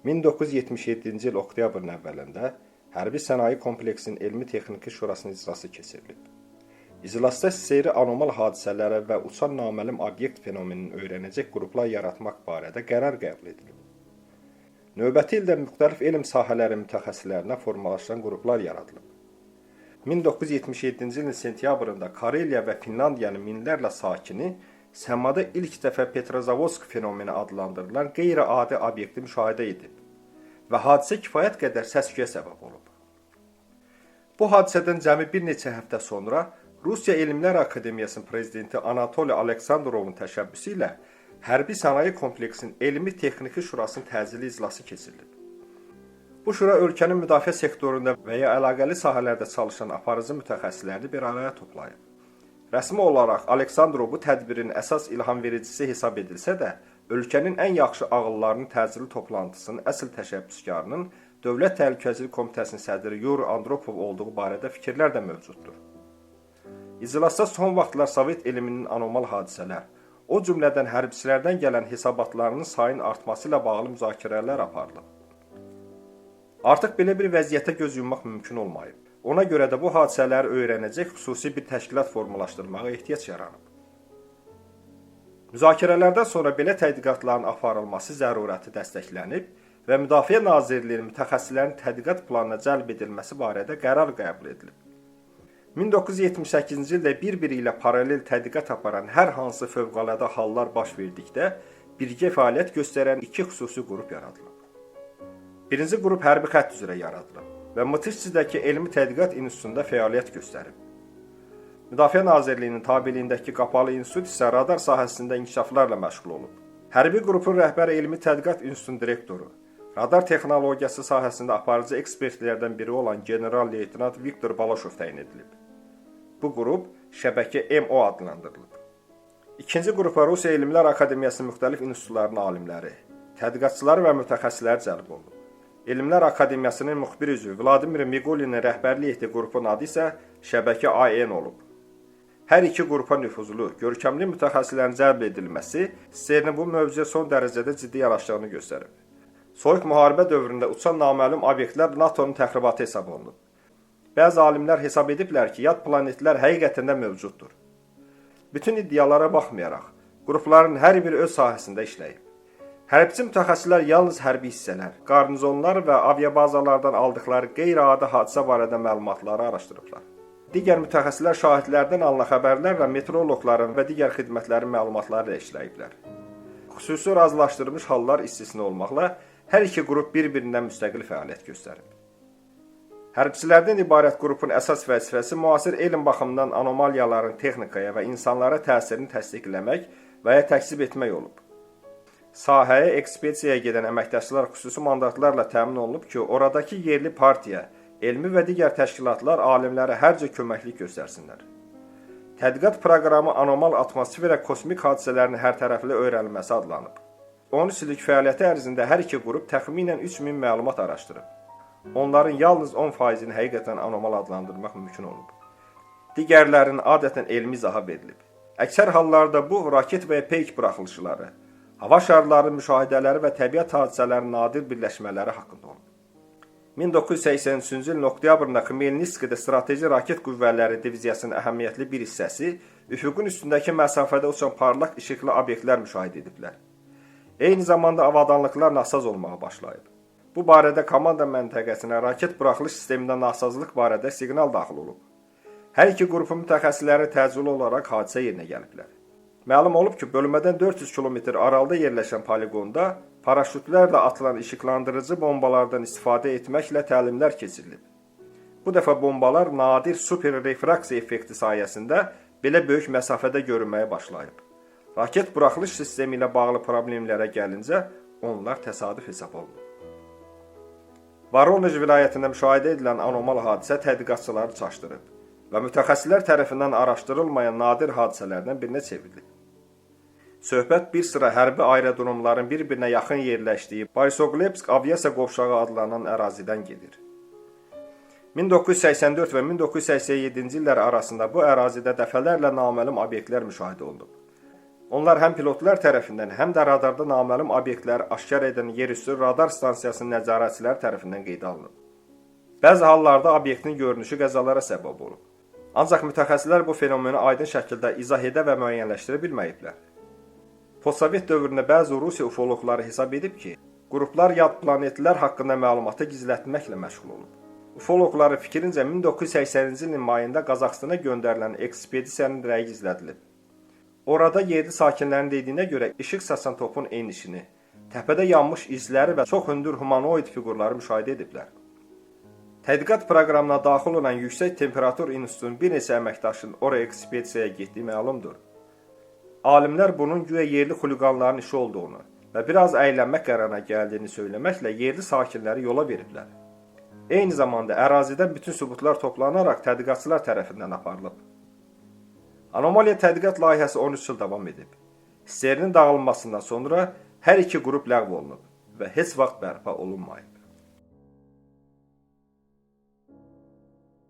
1977-ci il oktyabrın əvvəlində Hərbi Sənaye Kompleksinin Elmi-Texniki Şurasının icrası keçirilib. İclasda seyri anormal hadisələrə və uçan naməlum obyekt fenomenini öyrənəcək qruplar yaratmaq barədə qərar qəbul edilib. Növbəti ildə müxtəlif elm sahələri mütəxəssislərinə formalaşan qruplar yaradılıb. 1977-ci ilin sentyabrında Kareliya və Finlandiyanın minlərlə sakini səmada ilk dəfə Petrozavodsk fenomeni adlandırılan qeyri-adi obyekti müşahidə edib və hadisə kifayət qədər səs-küyə səbəb olub. Bu hadisədən cəmi bir neçə həftə sonra Rusiya Elmlər Akademiyasının prezidenti Anatoliy Aleksandrovun təşəbbüsü ilə Hərbi Sənaye Kompleksinin Elmi-Texniki Şurasının təcili iclası keçirilib. Bu şura ölkənin müdafiə sektorunda və ya əlaqəli sahələrdə çalışan aparıcı mütəxəssislərini bir araya toplayıb. Rəsmi olaraq Aleksandrov bu tədbirin əsas ilham vericisi hesab edilsə də, ölkənin ən yaxşı ağıllarının təcili toplantısının əsl təşəbbüskarının Dövlət Təhlükəsizlik Komitəsinin sədri Yuri Andropov olduğu barədə fikirlər də mövcuddur. İclasda son vaxtlar Sovet elminin anormal hadisələr, o cümlədən hərbiçilərdən gələn hesabatlarının sayının artması ilə bağlı müzakirələr aparılıb. Artıq belə bir vəziyyətə göz yummaq mümkün olmayıb. Ona görə də bu hadisələri öyrənəcək xüsusi bir təşkilat formalaşdırmağa ehtiyac yaranıb. Müzakirələrdən sonra belə tədqiqatların aparılması zərurəti dəstəklənib və Müdafiə Nazirliyinin mütəxəssislərin tədqiqat planına cəlb edilməsi barədə qərar qəbul edilib. 1978-ci ildə bir-biri ilə paralel tədqiqat aparan hər hansı fövqəladə hallar baş verdikdə birgə fəaliyyət göstərən iki xüsusi qrup yaradılıb. Birinci qrup hərbi xətt üzrə yaradılıb və Mıtışçıdakı Elmi Tədqiqat İnstitutunda fəaliyyət göstərib. Müdafiə Nazirliyinin tabeliyindəki qapalı institut isə radar sahəsində inkişaflarla məşğul olub. Hərbi qrupun rəhbəri Elmi Tədqiqat İnstitutunun direktoru, radar texnologiyası sahəsində aparıcı ekspertlərdən biri olan general-leytenant Viktor Balaşov təyin edilib. Bu qrup şəbəkə MO adlandırılıb. İkinci qrupa Rusiya Elmlər Akademiyasının müxtəlif institutlarının alimləri, tədqiqatçıları və mütəxəssisləri cəlb olunub. Elmlər Akademiyasının müxbir üzvü Vladimir Migolinin rəhbərlik etdiyi qrupun adı isə şəbəkə AN olub. Hər iki qrupa nüfuzlu, görkəmli mütəxəssislərin cəlb edilməsi CERN bu mövzuya son dərəcədə ciddi yanaşdığını göstərib. Soyuq müharibə dövründə uçan naməlum obyektlər NATO'nun təxribatı hesab olunub. Bəzi alimlər hesab ediblər ki, yad planetlər həqiqətən də mövcuddur. Bütün iddialara baxmayaraq, qrupların hər biri öz sahəsində işləyib. Hərbiçi mütəxəssislər yalnız hərbi hissələr, qarnizonlar və aviabazalardan aldıqları qeyri-adi hadisə barədə məlumatları araşdırıblar. Digər mütəxəssislər şahidlərdən alınan xəbərlər və meteoroloqların və digər xidmətlərin məlumatları ilə işləyiblər. Xüsusi razılaşdırılmış hallar istisna olmaqla hər iki qrup bir-birindən müstəqil fəaliyyət göstərib. Hərbiçilərdən ibarət qrupun əsas vəzifəsi müasir elm baxımından anomaliyaların texnikaya və insanlara təsirini təsdiqləmək və ya təksib etmək olub. Sahəyə ekspedisiyaya gedən əməkdaşlar xüsusi mandatlarla təmin olunub ki, oradakı yerli partiya, elmi və digər təşkilatlar alimlərə hər cür köməklik göstərsinlər. Tədqiqat proqramı anormal atmosfer və kosmik hadisələrin hərtərəfli öyrənilməsi adlanıb. 13 illik fəaliyyəti ərzində hər iki qrup təxminən 3000 məlumat araşdırıb. Onların yalnız 10%-ni həqiqətən anormal adlandırmaq mümkün olub. Digərlərinin adətən elmi izaha verilib. Əksər hallarda bu, raket və peyk buraxılışları, hava şarlarının müşahidələri və təbiət hadisələrinin nadir birləşmələri haqqında olub. 1983-cü ilin oktyabrında Xmelnitskidə strateji raket qüvvələri diviziyasının əhəmiyyətli bir hissəsi üfüqün üstündəki məsafədə uçan parlaq işıqlı obyektlər müşahidə ediblər. Eyni zamanda avadanlıqlar nasaz olmağa başlayıb. Bu barədə komanda məntəqəsinə raket buraxılış sistemində nasazlıq barədə siqnal daxil olub. Hər iki qrupun mütəxəssisləri təcili olaraq hadisə yerinə gəliblər. Məlum olub ki, bölmədən 400 km aralıda yerləşən poligonda paraşütlərlə atılan işıqlandırıcı bombalardan istifadə etməklə təlimlər keçirilib. Bu dəfə bombalar nadir super refraksiya effekti sayəsində belə böyük məsafədə görünməyə başlayıb. Raket buraxılış sistemi ilə bağlı problemlərə gəlincə, onlar təsadüf hesab olunub. Voronej vilayətində müşahidə edilən anormal hadisə tədqiqatçıları çaşdırıb və mütəxəssislər tərəfindən araşdırılmayan nadir hadisələrdən birinə çevrilib. Söhbət bir sıra hərbi aerodromların bir-birinə yaxın yerləşdiyi Borisoglepsk aviasiya qovşağı adlanan ərazidən gedir. 1984 və 1987-ci illər arasında bu ərazidə dəfələrlə naməlum obyektlər müşahidə olunub. Onlar həm pilotlar tərəfindən, həm də radarda naməlum obyektləri aşkar edən yerüstü radar stansiyasının nəzarətçiləri tərəfindən qeydə alınıb. Bəzi hallarda obyektin görünüşü qəzalara səbəb olub. Ancaq mütəxəssislər bu fenomeni aydın şəkildə izah edə və müəyyənləşdirə bilməyiblər. Postsovet dövründə bəzi Rusiya ufoloqları hesab edib ki, qruplar yad planetlər haqqında məlumatı gizlətməklə məşğul olub. Ufoloqların fikrincə 1980-ci ilin mayında Qazaxstana göndərilən ekspedisiyanın rəyi gizlədilib. Orada yerli sakinlərin dediyinə görə işıq saçan topun enişini, təpədə yanmış izləri və çox hündür humanoid fiqurları müşahidə ediblər. Tədqiqat proqramına daxil olan Yüksək Temperatur İnstitutunun bir neçə əməkdaşının oraya ekspedisiyaya getdiyi məlumdur. Alimlər bunun güya yerli xuliqanların işi olduğunu və biraz əylənmək qərarına gəldiyini söyləməklə yerli sakinləri yola veriblər. Eyni zamanda ərazidən bütün sübutlar toplanaraq tədqiqatçılar tərəfindən aparılıb. Anomaliya tədqiqat layihəsi 13 il davam edib. Hisslərinin dağılmasından sonra hər iki qrup ləğv olunub və heç vaxt bərpa olunmayıb.